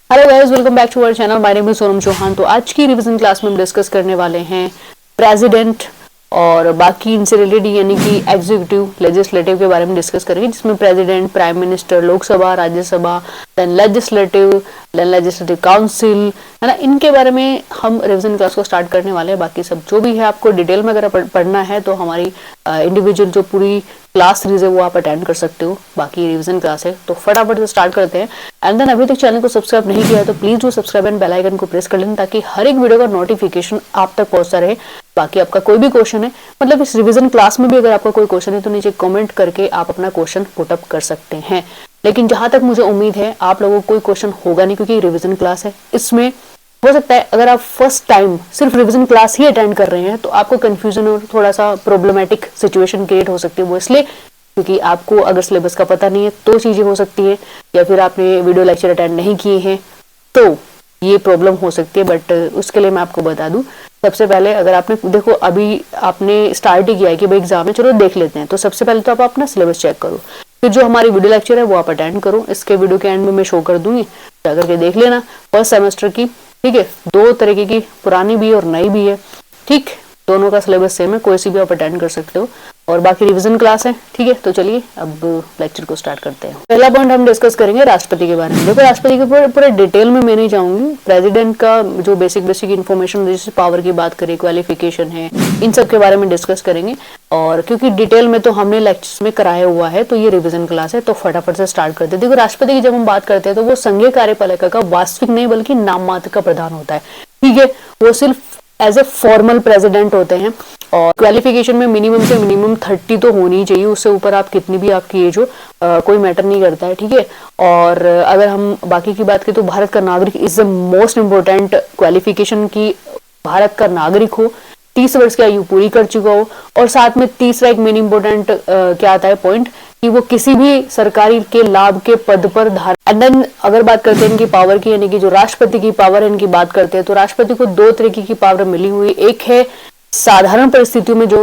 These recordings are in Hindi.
Hello guys, welcome back to our channel. My name is Sonam Chauhan. तो आज की रिवीजन क्लास में हम डिस्कस करने वाले हैं प्रेसिडेंट और बाकी इनसे रिलेटेड यानी कि एग्जीक्यूटिव लेजिस्लेटिव के बारे में डिस्कस करेंगे, जिसमें president, prime minister, Lok Sabha, Rajya Sabha, then legislative council, है ना। इनके बारे में हम रिवीजन क्लास को स्टार्ट करने वाले हैं। बाकी सब जो भी है आपको डिटेल में अगर पढ़ना है तो हमारी इंडिविजुअल जो पूरी क्लास सीरीज है वो आप अटेंड कर सकते हो। बाकी रिवीजन क्लास है तो फटाफट से स्टार्ट करते हैं। एंड देन अभी तक चैनल को सब्सक्राइब नहीं किया है तो please do subscribe and bell icon को प्रेस कर लें ताकि हर एक वीडियो का नोटिफिकेशन आप तक पहुंचता रहे। बाकी आपका कोई भी क्वेश्चन है, मतलब इस रिवीजन क्लास में भी अगर आपका कोई क्वेश्चन है तो नीचे कमेंट करके आप अपना क्वेश्चन पुट अप कर सकते हैं। लेकिन जहां तक मुझे उम्मीद है आप लोगों को कोई क्वेश्चन होगा नहीं, क्योंकि रिवीजन क्लास है। इसमें हो सकता है अगर आप फर्स्ट टाइम सिर्फ रिवीजन क्लास ही अटेंड कर रहे हैं तो आपको कंफ्यूजन और थोड़ा सा प्रॉब्लमेटिक सिचुएशन क्रिएट हो सकती है। वो इसलिए क्योंकि आपको अगर सिलेबस का पता नहीं है तो चीजें हो सकती है, या फिर आपने वीडियो लेक्चर अटेंड नहीं किए हैं तो ये प्रॉब्लम हो सकती है। बट उसके लिए मैं आपको बता दूं, सबसे पहले अगर आपने देखो अभी आपने स्टार्ट ही किया है कि भाई एग्जाम है, चलो देख लेते हैं, तो सबसे पहले तो आप अपना सिलेबस चेक करो। फिर जो हमारी वीडियो लेक्चर है वो आप अटेंड करो। इसके वीडियो के एंड में मैं शो कर दूंगी, जाकर के देख लेना। फर्स्ट सेमेस्टर की, ठीक है, दो तरीके की, पुरानी भी और नई भी है, ठीक, दोनों का सिलेबस सेम है, कोई सी भी आप अटेंड कर सकते हो। और बाकी रिवीजन क्लास है, ठीक है। तो चलिए अब लेक्चर को स्टार्ट करते हैं। पहला पॉइंट हम डिस्कस करेंगे राष्ट्रपति के बारे में। देखो राष्ट्रपति के पूरे डिटेल में मैं नहीं जाऊंगी। प्रेसिडेंट का जो बेसिक इन्फॉर्मेशन, जैसे पावर की बात करें, क्वालिफिकेशन है, इन सब के बारे में डिस्कस करेंगे। और क्योंकि डिटेल में तो हमने लेक्चर्स में कराया हुआ है तो ये रिविजन क्लास है, तो फटाफट से स्टार्ट करते हैं। देखो राष्ट्रपति की जब हम बात करते हैं तो वो संघीय कार्यपालिका का वास्तविक नहीं बल्कि नाम मात्र का प्रधान होता है, ठीक है। वो सिर्फ एज ए फॉर्मल प्रेसिडेंट होते हैं। और क्वालिफिकेशन में मिनिमम से मिनिमम 30 तो होनी ही चाहिए, उससे ऊपर आप कितनी भी आपकी एज हो कोई मैटर नहीं करता है, ठीक है। और अगर हम बाकी की बात करें तो भारत का नागरिक is the most important qualification की भारत का नागरिक हो, 30 वर्ष की आयु पूरी कर चुका हो। और साथ में तीसरा एक मेन इंपॉर्टेंट क्या आता है पॉइंट, कि वो किसी भी सरकारी के लाभ के पद पर धारण। एंड देन अगर बात करते हैं इनकी पावर की, यानी कि जो राष्ट्रपति की पावर है इनकी बात करते हैं तो राष्ट्रपति को दो तरीके की पावर मिली हुई। एक है साधारण परिस्थितियों में जो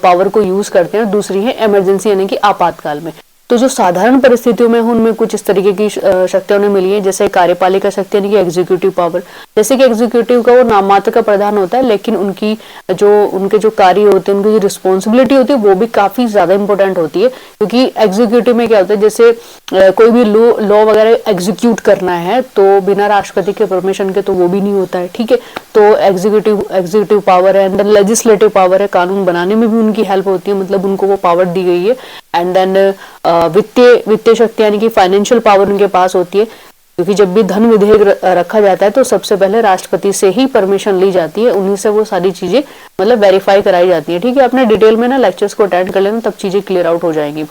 पावर को यूज करते हैं, दूसरी है इमरजेंसी यानी कि आपातकाल में। तो जो साधारण परिस्थितियों में उनमें कुछ इस तरीके की शक्तियां उन्हें मिली है, जैसे कार्यपालिका शक्ति यानी कि एग्जीक्यूटिव पावर। जैसे कि एग्जीक्यूटिव का वो नाम मात्र का प्रधान होता है, लेकिन उनके जो कार्य होते हैं, उनकी जो रिस्पॉन्सिबिलिटी होती है वो भी काफी ज्यादा इंपॉर्टेंट होती है। क्योंकि एग्जीक्यूटिव में क्या होता है, जैसे कोई भी लॉ वगैरह एग्जीक्यूट करना है तो बिना राष्ट्रपति के परमिशन के तो वो भी नहीं होता है, ठीक है। तो एग्जीक्यूटिव पावर है। एंड देन लेजिस्लेटिव पावर है, कानून बनाने में भी उनकी हेल्प होती है, मतलब उनको वो पावर दी गई है। एंड देन वित्तीय शक्ति यानी कि फाइनेंशियल पावर उनके पास होती है, क्योंकि जब भी धन विधेयक रखा जाता है तो सबसे पहले राष्ट्रपति से ही परमिशन ली जाती है, उन्हीं से वो सारी चीजें मतलब वेरीफाई कराई जाती है, ठीक है। अपने डिटेल में ना लेक्चर्स को अटेंड कर लेना, तब चीजें क्लियर आउट हो जाएंगी।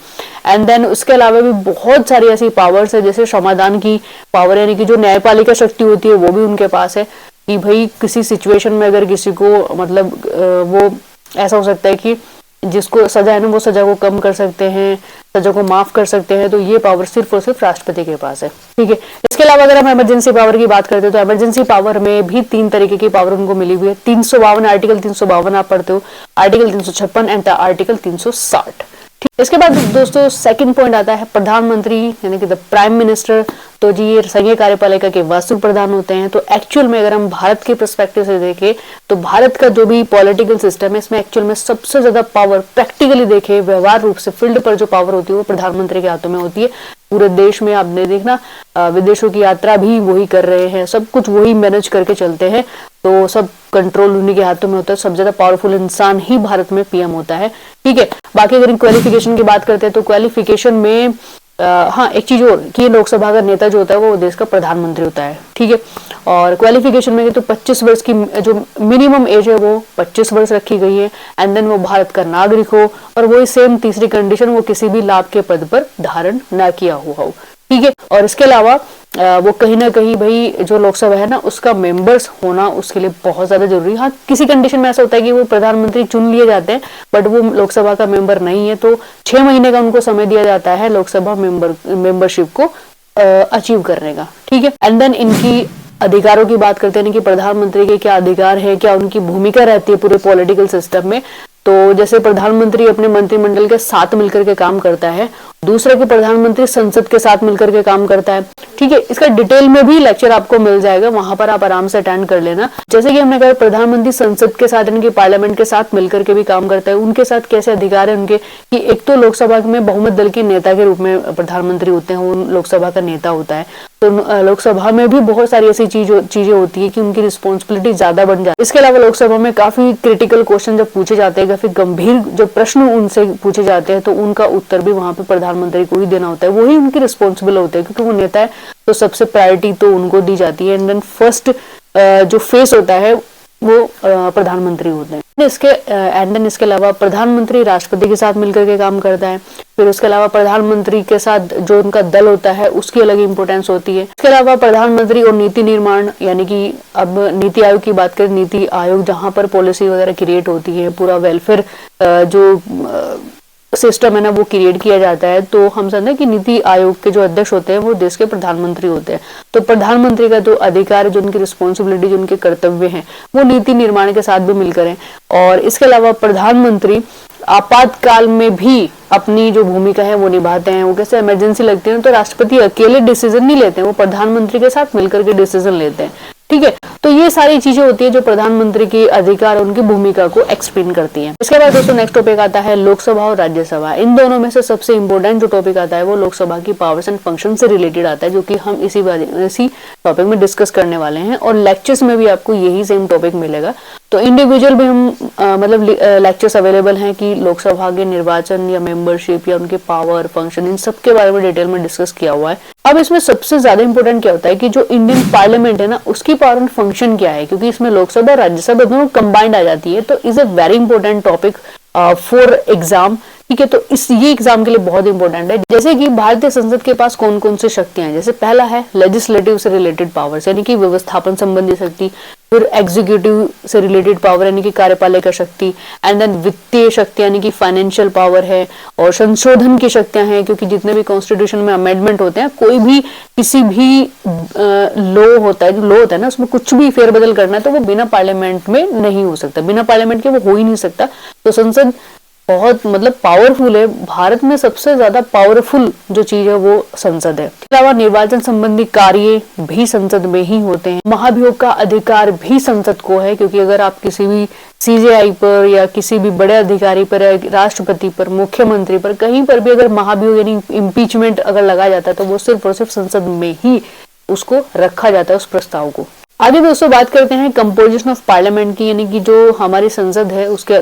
एंड देन उसके अलावा भी बहुत सारी ऐसी पावर्स है, जैसे समाधान की पावर यानी कि जो न्यायपालिका शक्ति होती है वो भी उनके पास है, कि भाई किसी सिचुएशन में अगर किसी को मतलब वो ऐसा हो सकता है कि जिसको सजा है ना वो सजा को कम कर सकते हैं, सजा को माफ कर सकते हैं, तो ये पावर सिर्फ और सिर्फ राष्ट्रपति के पास है, ठीक है। इसके अलावा अगर हम इमरजेंसी पावर की बात करते हैं तो इमरजेंसी पावर में भी 3 तरीके की पावर उनको मिली हुई है। 352 आर्टिकल 352 आप पढ़ते हो, आर्टिकल 356 एंड आर्टिकल 360। इसके बाद दोस्तों सेकंड पॉइंट आता है प्रधानमंत्री यानी कि द प्राइम मिनिस्टर। तो जी ये संघीय कार्यपालिका के वास्तविक प्रधान होते हैं। तो एक्चुअल में अगर हम भारत के पर्सपेक्टिव से देखें तो भारत का जो भी पॉलिटिकल सिस्टम है इसमें एक्चुअल में सबसे ज्यादा पावर प्रैक्टिकली देखे व्यवहार रूप से फील्ड पर जो पावर होती है वो प्रधानमंत्री के हाथों में होती है। पूरे देश में आपने देखना विदेशों की यात्रा भी वही कर रहे हैं, सब कुछ वही मैनेज करके चलते हैं, तो सब कंट्रोल उन्हीं के हाथों में होता है। सबसे ज्यादा पावरफुल इंसान ही भारत में पीएम होता है, ठीक है। बाकी अगर क्वालिफिकेशन की बात करते हैं तो क्वालिफिकेशन में हाँ एक चीज और कि लोकसभा का नेता जो होता है वो देश का प्रधानमंत्री होता है, ठीक है। और क्वालिफिकेशन में तो 25 वर्ष की जो मिनिमम एज है वो 25 वर्ष रखी गई है। एंड देन वो भारत का नागरिक हो, और वही सेम तीसरी कंडीशन वो किसी भी लाभ के पद पर धारण न किया हुआ हो, ठीक है। और इसके अलावा वो कहीं ना कहीं भाई जो लोकसभा है ना उसका मेंबर्स होना उसके लिए बहुत ज्यादा जरूरी है। हाँ किसी कंडीशन में ऐसा होता है कि वो प्रधानमंत्री चुन लिए जाते हैं बट वो लोकसभा का मेंबर नहीं है, तो 6 महीने का उनको समय दिया जाता है लोकसभा मेंबरशिप को अचीव करने का, ठीक है। एंड देन इनकी अधिकारों की बात करते हैं कि प्रधानमंत्री के क्या अधिकार है, क्या उनकी भूमिका रहती है पूरे पॉलिटिकल सिस्टम में। तो जैसे प्रधानमंत्री अपने मंत्रिमंडल के साथ मिलकर के काम करता है, दूसरे के प्रधानमंत्री संसद के साथ मिलकर के काम करता है। ठीक है, इसका डिटेल में भी लेक्चर आपको मिल जाएगा, वहां पर आप आराम से अटेंड कर लेना। जैसे कि हमने कहा प्रधानमंत्री संसद के साथ यानी कि पार्लियामेंट के साथ मिलकर के भी काम करता है, उनके साथ कैसे अधिकार है उनके, कि एक तो लोकसभा में बहुमत दल के नेता के रूप में प्रधानमंत्री होते हैं, वो लोकसभा का नेता होता है। तो लोकसभा में भी बहुत सारी ऐसी चीजें होती है कि उनकी रिस्पॉन्सिबिलिटी ज्यादा बन जाती है। इसके अलावा लोकसभा में काफी क्रिटिकल क्वेश्चन जब पूछे जाते हैं, काफी गंभीर जो प्रश्न उनसे पूछे जाते हैं, तो उनका उत्तर भी वहां पे प्रधानमंत्री को ही देना होता है, वही उनकी रिस्पॉन्सिबल होते हैं, क्योंकि वो नेता है तो सबसे प्रायोरिटी तो उनको दी जाती है। एंड देन फर्स्ट जो फेस होता है वो प्रधानमंत्री होते हैं। इसके अलावा प्रधानमंत्री राष्ट्रपति के साथ मिलकर के काम करता है। फिर उसके अलावा प्रधानमंत्री के साथ जो उनका दल होता है उसकी अलग इंपॉर्टेंस होती है। इसके अलावा प्रधानमंत्री और नीति निर्माण, यानी कि अब नीति आयोग की बात करें, नीति आयोग जहां पर पॉलिसी वगैरह क्रिएट होती है, पूरा वेलफेयर जो सिस्टम है ना वो क्रिएट किया जाता है, तो हम समझे कि नीति आयोग के जो अध्यक्ष होते हैं वो देश के प्रधानमंत्री होते हैं। तो प्रधानमंत्री का जो अधिकार है, जो उनकी रिस्पॉन्सिबिलिटी, जो उनके कर्तव्य हैं, वो नीति निर्माण के साथ भी मिलकर है। और इसके अलावा प्रधानमंत्री आपातकाल में भी अपनी जो भूमिका है वो निभाते हैं। वो कैसे इमरजेंसी लगती है तो राष्ट्रपति अकेले डिसीजन नहीं लेते हैं, वो प्रधानमंत्री के साथ मिलकर के डिसीजन लेते हैं। ठीक है, तो ये सारी चीजें होती है जो प्रधानमंत्री के अधिकार और उनकी भूमिका को एक्सप्लेन करती हैं। इसके बाद दोस्तों नेक्स्ट टॉपिक आता है लोकसभा और राज्यसभा। इन दोनों में से सबसे इंपॉर्टेंट जो टॉपिक आता है वो लोकसभा की पावर्स एंड फंक्शन से रिलेटेड आता है, जो कि हम इसी टॉपिक में डिस्कस करने वाले हैं, और लेक्चर्स में भी आपको यही सेम टॉपिक मिलेगा। तो इंडिविजुअल भी हम मतलब लेक्चर्स अवेलेबल हैं कि लोकसभा के निर्वाचन या मेंबरशिप या उनके पावर फंक्शन, इन सब के बारे में डिटेल में डिस्कस किया हुआ है। अब इसमें सबसे ज्यादा इंपॉर्टेंट क्या होता है कि जो इंडियन पार्लियामेंट है ना उसकी पावर एंड फंक्शन क्या है, क्योंकि इसमें लोकसभा राज्यसभा दोनों कंबाइंड आ जाती है। तो is a very important topic for exam. ठीक है, तो ये एग्जाम के लिए बहुत इंपॉर्टेंट है। जैसे कि भारतीय संसद के पास कौन कौन सी शक्तियां हैं, जैसे पहला है लेजिस्लेटिव से रिलेटेड पावर्स, यानी कि व्यवस्थापन संबंधी शक्ति। फिर एग्जीक्यूटिव से रिलेटेड पावर यानी कि कार्यपालिका शक्ति। एंड देन वित्तीय शक्ति यानी कि फाइनेंशियल पावर है। और संशोधन की शक्तियां हैं, क्योंकि जितने भी कॉन्स्टिट्यूशन में अमेंडमेंट होते हैं, कोई भी किसी भी लॉ होता है ना, उसमें कुछ भी फेरबदल करना है तो वो बिना पार्लियामेंट में नहीं हो सकता, बिना पार्लियामेंट के वो हो ही नहीं सकता। तो संसद बहुत मतलब पावरफुल है। भारत में सबसे ज्यादा पावरफुल जो चीज है वो संसद है। इसके अलावा निर्वाचन संबंधी कार्य भी संसद में ही होते हैं। महाभियोग का अधिकार भी संसद को है, क्योंकि अगर आप किसी भी सीजेआई पर या किसी भी बड़े अधिकारी पर, राष्ट्रपति पर, मुख्यमंत्री पर, कहीं पर भी अगर महाभियोग यानी इम्पीचमेंट अगर लगाया जाता है तो वो सिर्फ और सिर्फ संसद में ही उसको रखा जाता है, उस प्रस्ताव को। आगे दोस्तों बात करते हैं कंपोजिशन ऑफ पार्लियामेंट की, यानी कि जो हमारी संसद है उसके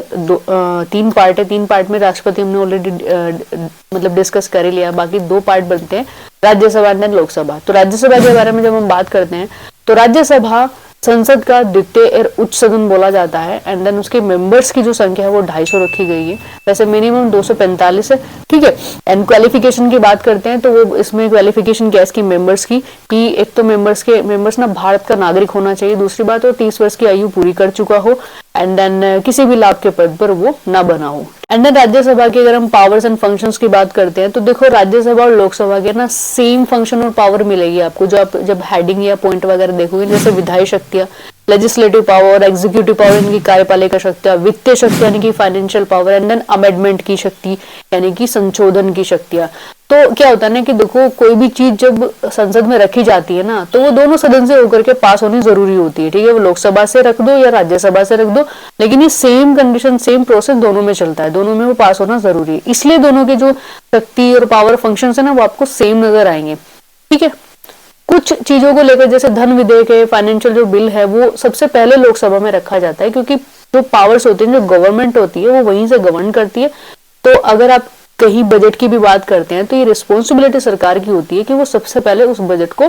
तीन पार्ट है। तीन पार्ट में राष्ट्रपति हमने ऑलरेडी मतलब डिस्कस कर ही लिया, बाकी दो पार्ट बनते हैं, राज्यसभा एंड लोकसभा। तो राज्यसभा के बारे में जब हम बात करते हैं तो राज्यसभा संसद का द्वितीय और उच्च सदन बोला जाता है। एंड देन उसके मेंबर्स की जो संख्या है वो 250 रखी गई है, वैसे मिनिमम 245 है। ठीक है, एंड क्वालिफिकेशन की बात करते हैं तो वो इसमें क्वालिफिकेशन क्या है इसकी मेंबर्स की, कि एक तो मेंबर्स ना भारत का नागरिक होना चाहिए, दूसरी बात वो 30 वर्ष की आयु पूरी कर चुका हो, एंड देन किसी भी लाभ के पद पर वो ना बना हो। एंड देन राज्यसभा की अगर हम पावर्स एंड फंक्शंस की बात करते हैं तो देखो राज्यसभा और लोकसभा के ना सेम फंक्शन और पावर मिलेगी आपको, जो आप जब हेडिंग या पॉइंट वगैरह देखोगे, जैसे विधायी शक्तियां, लेजिस्लेटिव पावर, एग्जीक्यूटिव पावर यानी कि कार्यपालिका शक्तियां, वित्तीय शक्ति यानी कि financial power, and then amendment की शक्ति यानी कि संशोधन की शक्तियां। तो क्या होता है ना कि देखो कोई भी चीज जब संसद में रखी जाती है ना तो वो दोनों सदन से होकर के पास होनी जरूरी होती है। ठीक है, वो लोकसभा से रख दो या राज्यसभा से रख दो, लेकिन ये सेम कंडीशन सेम प्रोसेस दोनों में चलता है, दोनों में वो पास होना जरूरी है। इसलिए दोनों के जो शक्ति और पावर फंक्शन है ना वो आपको सेम नजर आएंगे। ठीक है, कुछ चीजों को लेकर जैसे धन विधेयक है, फाइनेंशियल जो बिल है, वो सबसे पहले लोकसभा में रखा जाता है, क्योंकि जो पावर्स होती है, जो गवर्नमेंट होती है वो वहीं से गवर्न करती है। तो अगर आप कहीं बजट की भी बात करते हैं तो ये रिस्पॉन्सिबिलिटी सरकार की होती है कि वो सबसे पहले उस बजट को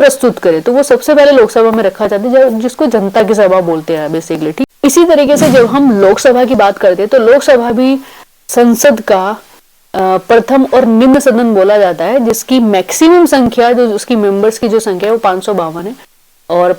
प्रस्तुत करे, तो वो सबसे पहले लोकसभा में रखा जाता है, जिसको जनता की सभा बोलते हैं बेसिकली। ठीक, इसी तरीके से जब हम लोकसभा की बात करते हैं तो लोकसभा भी संसद का प्रथम और निम्न सदन बोला जाता है, जिसकी मैक्सिमम संख्या जो उसकी मेंबर्स की जो संख्या है वो 552 है, और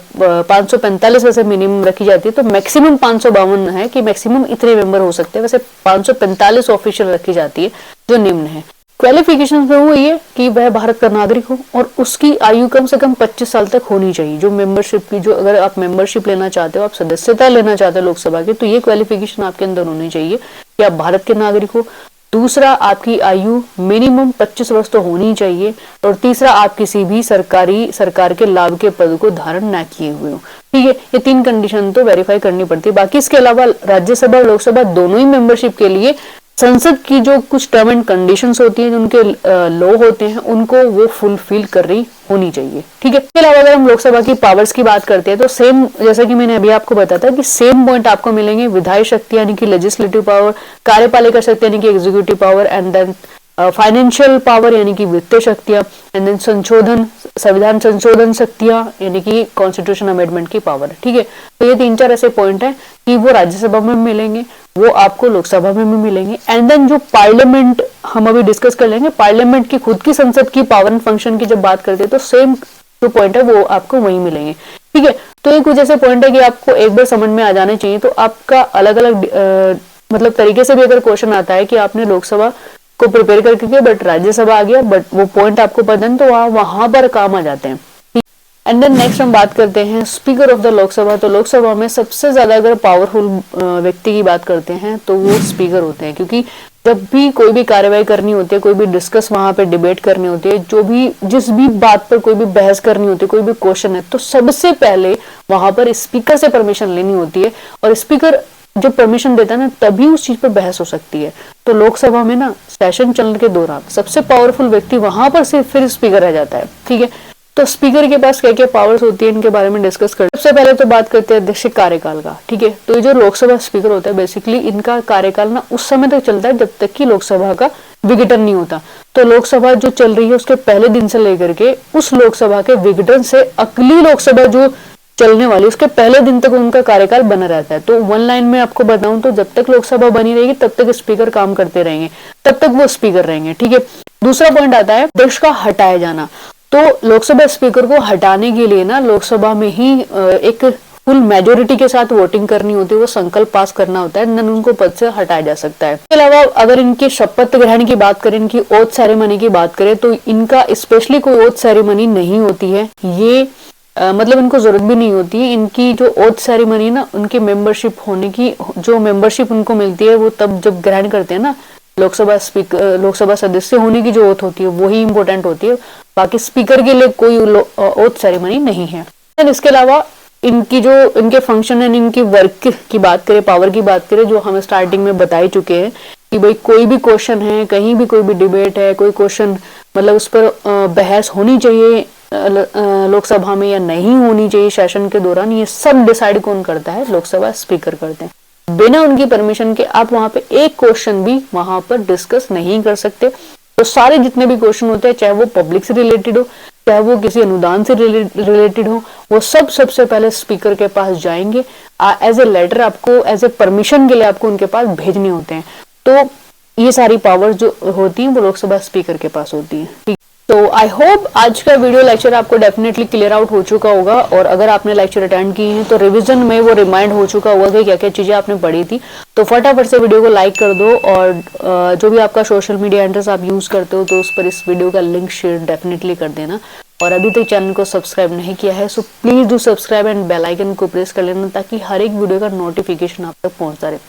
545 वैसे मिनिमम रखी जाती है। तो मैक्सिमम 552 है कि मैक्सिमम इतने मेंबर हो सकते हैं, वैसे 545 ऑफिशियल रखी जाती है जो निम्न है। क्वालिफिकेशन में वो ये कि वह भारत का नागरिक हो और उसकी आयु कम से कम 25 साल तक होनी चाहिए। जो मेंबरशिप की, जो अगर आप मेंबरशिप लेना चाहते हो, आप सदस्यता लेना चाहते हो लोकसभा की, तो ये क्वालिफिकेशन आपके अंदर होनी चाहिए कि आप भारत के नागरिक हो। दूसरा, आपकी आयु मिनिमम 25 वर्ष तो होनी चाहिए। और तीसरा, आप किसी भी सरकार के लाभ के पद को धारण न किए हुए हो। ठीक है, ये 3 कंडीशन तो वेरीफाई करनी पड़ती है। बाकी इसके अलावा राज्यसभा और लोकसभा दोनों ही मेंबरशिप के लिए संसद की जो कुछ टर्म एंड कंडीशंस होती हैं, उनके लॉ होते हैं, उनको वो फुलफिल कर रही होनी चाहिए। ठीक है, इसके अलावा अगर हम लोकसभा की पावर्स की बात करते हैं तो सेम, जैसा कि मैंने अभी आपको बताया था कि सेम पॉइंट आपको मिलेंगे। विधायी शक्ति यानी कि लेजिस्लेटिव पावर, कार्यपालिका शक्ति यानी कि executive power, and then financial power यानी कि वित्तीय शक्तियां, एंड देन संविधान संशोधन शक्तियां यानी कि कॉन्स्टिट्यूशन अमेंडमेंट की पावर। ठीक है, तो ये 3-4 ऐसे पॉइंट हैं कि वो राज्यसभा में मिलेंगे, वो आपको लोकसभा में भी मिलेंगे। एंड देन जो पार्लियामेंट हम अभी डिस्कस कर लेंगे, पार्लियामेंट की खुद की संसद की पावर एंड फंक्शन की जब बात करते हैं तो सेम जो पॉइंट है वो आपको वही मिलेंगे। ठीक है, तो ये कुछ ऐसे पॉइंट है कि आपको एक बार समझ में आ जाने चाहिए। तो आपका अलग अलग मतलब तरीके से भी अगर क्वेश्चन आता है कि आपने लोकसभा को प्रिपेयर करके किया बट राज्यसभा आ गया, बट वो पॉइंट आपको पता है, तो वहां पर काम आ जाते हैं। एंड देन नेक्स्ट हम बात करते हैं स्पीकर ऑफ द लोकसभा। तो लोकसभा में सबसे ज्यादा अगर पावरफुल व्यक्ति की बात करते हैं तो वो स्पीकर होते हैं, क्योंकि जब भी कोई भी कार्यवाही करनी होती है, कोई भी डिस्कस वहां पे डिबेट करनी होती है, जो भी जिस भी बात पर कोई भी बहस करनी होती है, कोई भी क्वेश्चन है, तो सबसे पहले वहां पर स्पीकर से परमिशन लेनी होती है। और स्पीकर जो परमिशन देता है ना, तभी उस चीज पर बहस हो सकती है। तो लोकसभा में ना सेशन चलने के दौरान सबसे पावरफुल व्यक्ति वहां पर से फिर स्पीकर रह जाता है। ठीक है, तो स्पीकर के पास क्या क्या पावर्स होती है, इनके बारे में डिस्कस करते हैं। सबसे पहले तो बात करते हैं अध्यक्ष कार्यकाल का। ठीक है, तो ये जो लोकसभा स्पीकर होता है, बेसिकली इनका कार्यकाल ना उस समय तक चलता है जब तक कि लोकसभा का विघटन नहीं होता। तो लोकसभा जो चल रही है उसके पहले दिन से लेकर के उस लोकसभा के विघटन से अगली लोकसभा जो चलने वाली, उसके पहले दिन तक उनका कार्यकाल बना रहता है। तो वन लाइन में आपको बताऊं तो जब तक लोकसभा बनी रहेगी तब तक स्पीकर काम करते रहेंगे, तब तक वो स्पीकर रहेंगे। ठीक है, दूसरा पॉइंट आता है अध्यक्ष का हटाया जाना। तो लोकसभा स्पीकर को हटाने के लिए ना लोकसभा में ही एक फुल मेजोरिटी के साथ वोटिंग करनी होती है, वो संकल्प पास करना होता है, देन उनको पद से हटाया जा सकता है। इसके अलावा अगर इनके शपथ ग्रहण की बात करें, इनकी ओथ सेरेमनी की बात करें, तो इनका स्पेशली कोई ओथ सेरेमनी नहीं होती है। ये मतलब इनको जरूरत भी नहीं होती है। इनकी जो ओथ सेरेमनी ना, उनकी मेंबरशिप होने की, जो मेंबरशिप उनको मिलती है वो तब जब ग्रहण करते हैं ना, लोकसभा सदस्य होने की जो ओथ होती है वही इंपॉर्टेंट होती है। बाकी स्पीकर के लिए कोई ओथ सेरेमनी नहीं है। इसके अलावा इनके फंक्शन एंड इनकी वर्क की बात करें, पावर की बात करें, जो हम स्टार्टिंग में बता ही चुके हैं कि भाई कोई भी क्वेश्चन है, कहीं भी कोई भी डिबेट है, कोई क्वेश्चन मतलब उस पर बहस होनी चाहिए लोकसभा में या नहीं होनी चाहिए सेशन के दौरान, ये सब डिसाइड कौन करता है? लोकसभा स्पीकर करते हैं। बिना उनकी परमिशन के आप वहां पे एक क्वेश्चन भी वहां पर डिस्कस नहीं कर सकते। तो सारे जितने भी क्वेश्चन होते हैं, चाहे वो पब्लिक से रिलेटेड हो, चाहे वो किसी अनुदान से रिलेटेड हो, वो सब सबसे पहले स्पीकर के पास जाएंगे। एज ए लेटर आपको, एज ए परमिशन के लिए आपको उनके पास भेजने होते हैं। तो ये सारी पावर जो होती है वो लोकसभा स्पीकर के पास होती है। तो आई होप आज का वीडियो लेक्चर आपको डेफिनेटली क्लियर आउट हो चुका होगा, और अगर आपने लेक्चर अटेंड किए हैं तो रिवीजन में वो रिमाइंड हो चुका होगा कि क्या क्या चीजें आपने पढ़ी थी। तो फटाफट से वीडियो को लाइक कर दो, और जो भी आपका सोशल मीडिया हैंडल्स आप यूज करते हो तो उस पर इस वीडियो का लिंक शेयर डेफिनेटली कर देना। और अभी तक चैनल को सब्सक्राइब नहीं किया है so please do subscribe and bell icon को प्रेस कर लेना, ताकि हर एक वीडियो का नोटिफिकेशन आप तक पहुंचता रहे।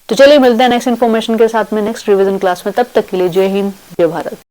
तो चलिए मिलते हैं नेक्स्ट इन्फॉर्मेशन के साथ में नेक्स्ट रिवीजन क्लास में। तब तक के लिए जय हिंद, जय भारत।